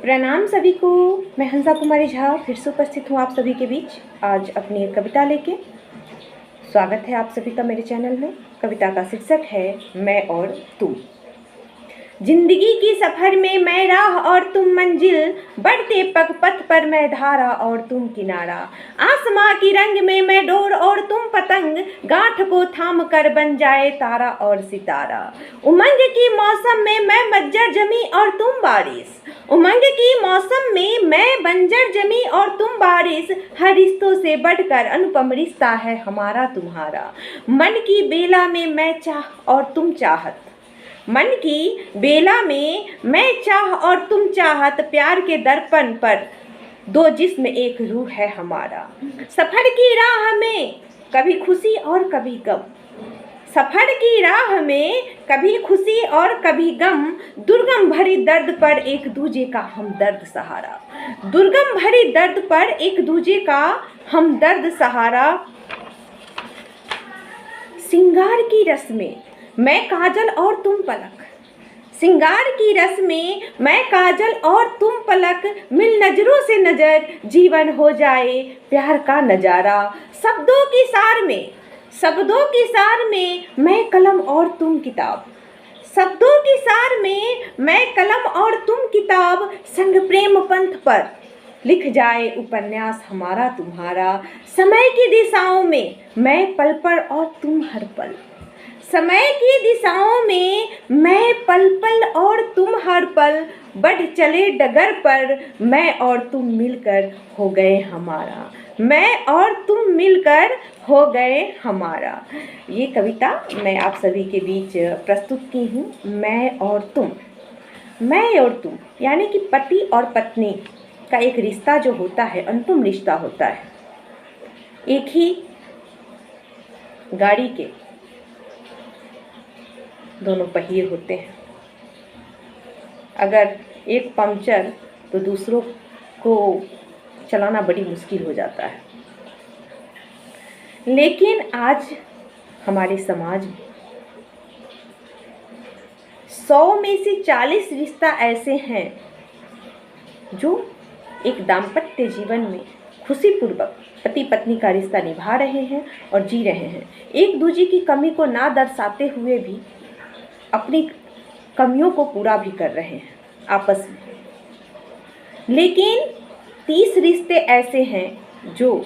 प्रणाम सभी को। मैं हंसा कुमारी झा फिर से उपस्थित हूँ आप सभी के बीच आज अपनी एक कविता लेके। स्वागत है आप सभी का मेरे चैनल में। कविता का शीर्षक है मैं और तुम। जिंदगी की सफर में मैं राह और तुम मंजिल, बढ़ते पग पथ पर मैं धारा और तुम किनारा। आसमां की रंग में मैं डोर और तुम पतंग, गांठ को थाम कर बन जाए तारा और सितारा। उमंग की मौसम में मैं बंजर जमी और तुम बारिश, उमंग की मौसम में मैं बंजर जमी और तुम बारिश। हर रिश्तों से बढ़कर अनुपम रिश्ता है हमारा तुम्हारा। मन की बेला में मैं चाह और तुम चाहत, मन की बेला में मैं चाह और तुम चाहत। प्यार के दर्पण पर दो जिस्म एक रूह है हमारा। सफर की राह में कभी खुशी और कभी गम, सफर की राह में कभी खुशी और कभी गम। दुर्गम भरी दर्द पर एक दूजे का हम दर्द सहारा, दुर्गम भरी दर्द पर एक दूजे का हम दर्द सहारा। सिंगार की रस में मैं काजल और तुम पलक, सिंगार की रस में मैं काजल और तुम पलक। मिल नजरों से नजर जीवन हो जाए प्यार का नजारा। शब्दों की सार में, शब्दों की सार में मैं कलम और तुम किताब, शब्दों की सार में मैं कलम और तुम किताब। संग प्रेम पंथ पर लिख जाए उपन्यास हमारा तुम्हारा। समय की दिशाओं में मैं पल पल और तुम हर पल, समय की दिशाओं में मैं पल पल और तुम हर पल। बढ़ चले डगर पर मैं और तुम मिलकर हो गए हमारा, मैं और तुम मिलकर हो गए हमारा। ये कविता मैं आप सभी के बीच प्रस्तुत की हूँ। मैं और तुम, मैं और तुम यानी कि पति और पत्नी का एक रिश्ता जो होता है, अनुपम रिश्ता होता है। एक ही गाड़ी के दोनों पहिए होते हैं। अगर एक पंक्चर तो दूसरों को चलाना बड़ी मुश्किल हो जाता है। लेकिन आज हमारे समाज में 100 में से 40 रिश्ता ऐसे हैं जो एक दाम्पत्य जीवन में खुशीपूर्वक पति पत्नी का रिश्ता निभा रहे हैं और जी रहे हैं। एक दूसरे की कमी को ना दर्शाते हुए भी अपनी कमियों को पूरा भी कर रहे हैं आपस में। लेकिन 30 रिश्ते ऐसे हैं जो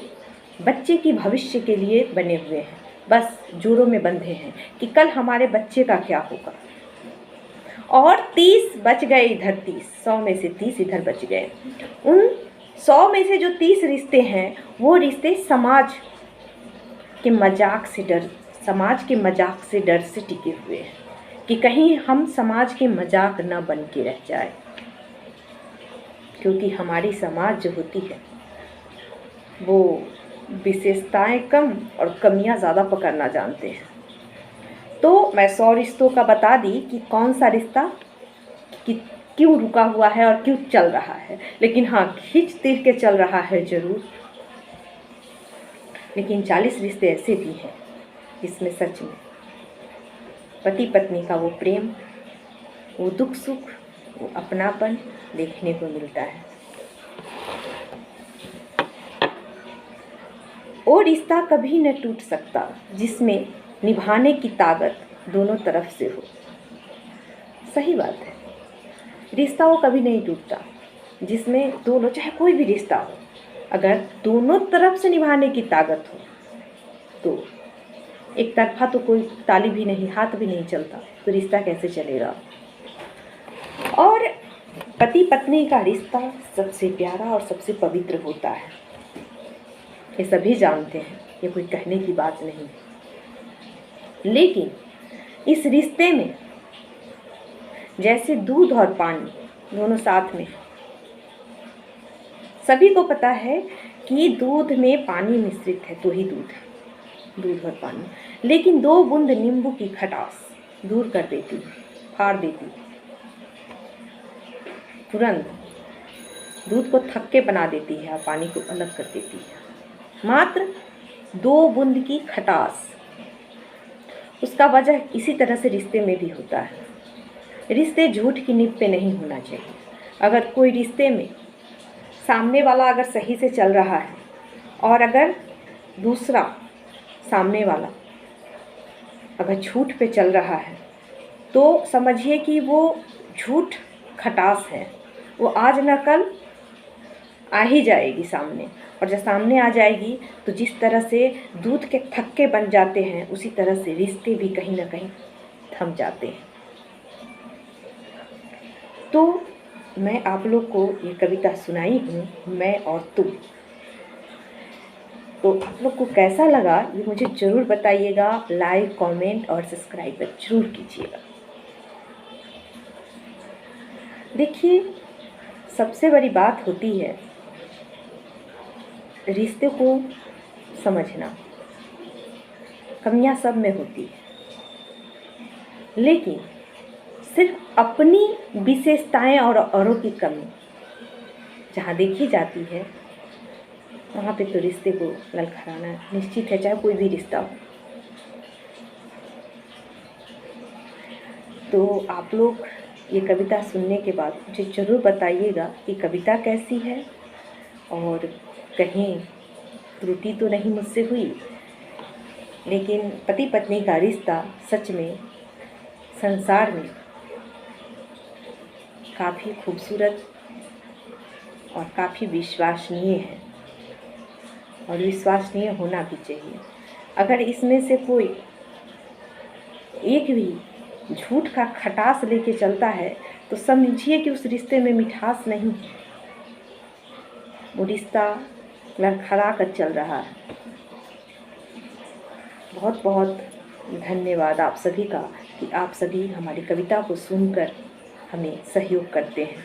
बच्चे की भविष्य के लिए बने हुए हैं, बस जोड़ों में बंधे हैं कि कल हमारे बच्चे का क्या होगा। और 30 बच गए इधर, 100 में से 30 इधर बच गए। उन 100 में से जो 30 रिश्ते हैं वो रिश्ते समाज के मजाक से डर, समाज के मजाक से डर से टिके हुए हैं कि कहीं हम समाज के मजाक न बन के रह जाए। क्योंकि हमारी समाज जो होती है वो विशेषताएं कम और कमियां ज़्यादा पकड़ना जानते हैं। तो मैं 100 रिश्तों का बता दी कि कौन सा रिश्ता कि क्यों रुका हुआ है और क्यों चल रहा है। लेकिन हाँ, खींच तीर के चल रहा है ज़रूर। लेकिन 40 रिश्ते ऐसे भी हैं जिसमें सच में पति पत्नी का वो प्रेम, वो दुख सुख, वो अपनापन देखने को मिलता है। वो रिश्ता कभी न टूट सकता जिसमें निभाने की ताकत दोनों तरफ से हो। सही बात है, रिश्ता वो कभी नहीं टूटता जिसमें दोनों, चाहे कोई भी रिश्ता हो, अगर दोनों तरफ से निभाने की ताकत हो तो एक तरफा तो कोई ताली भी नहीं, हाथ भी नहीं चलता, तो रिश्ता कैसे चलेगा। और पति पत्नी का रिश्ता सबसे प्यारा और सबसे पवित्र होता है, ये सभी जानते हैं, ये कोई कहने की बात नहीं। लेकिन इस रिश्ते में जैसे दूध और पानी दोनों साथ में, सभी को पता है कि दूध में पानी मिश्रित है तो ही दूध है, दूध और पानी। लेकिन 2 बूंद नींबू की खटास दूर कर देती है, फाड़ देती है, तुरंत दूध को थक्के बना देती है और पानी को अलग कर देती है। मात्र 2 बूंद की खटास, उसका वजह इसी तरह से रिश्ते में भी होता है। रिश्ते झूठ की नींव पे नहीं होना चाहिए। अगर कोई रिश्ते में सामने वाला अगर सही से चल रहा है और अगर दूसरा सामने वाला अगर झूठ पे चल रहा है, तो समझिए कि वो झूठ खटास है, वो आज न कल आ ही जाएगी सामने। और जब सामने आ जाएगी तो जिस तरह से दूध के थक्के बन जाते हैं, उसी तरह से रिश्ते भी कहीं ना कहीं थम जाते हैं। तो मैं आप लोग को ये कविता सुनाई हूँ, मैं और तुम। तो आप लोग को कैसा लगा ये मुझे ज़रूर बताइएगा। लाइक, कमेंट और सब्सक्राइब जरूर कीजिएगा। देखिए, सबसे बड़ी बात होती है रिश्ते को समझना। कमियां सब में होती है, लेकिन सिर्फ अपनी विशेषताएं और औरों की कमी जहाँ देखी जाती है, वहाँ पे तो रिश्ते को ललकाराना निश्चित है, चाहे कोई भी रिश्ता हो। तो आप लोग ये कविता सुनने के बाद मुझे ज़रूर बताइएगा कि कविता कैसी है और कहीं त्रुटि तो नहीं मुझसे हुई। लेकिन पति पत्नी का रिश्ता सच में संसार में काफ़ी खूबसूरत और काफ़ी विश्वसनीय है, और विश्वसनीय होना भी चाहिए। अगर इसमें से कोई एक भी झूठ का खटास लेके चलता है तो समझिए कि उस रिश्ते में मिठास नहीं है, वो रिश्ता लड़खड़ा कर चल रहा है। बहुत बहुत धन्यवाद आप सभी का कि आप सभी हमारी कविता को सुनकर हमें सहयोग करते हैं।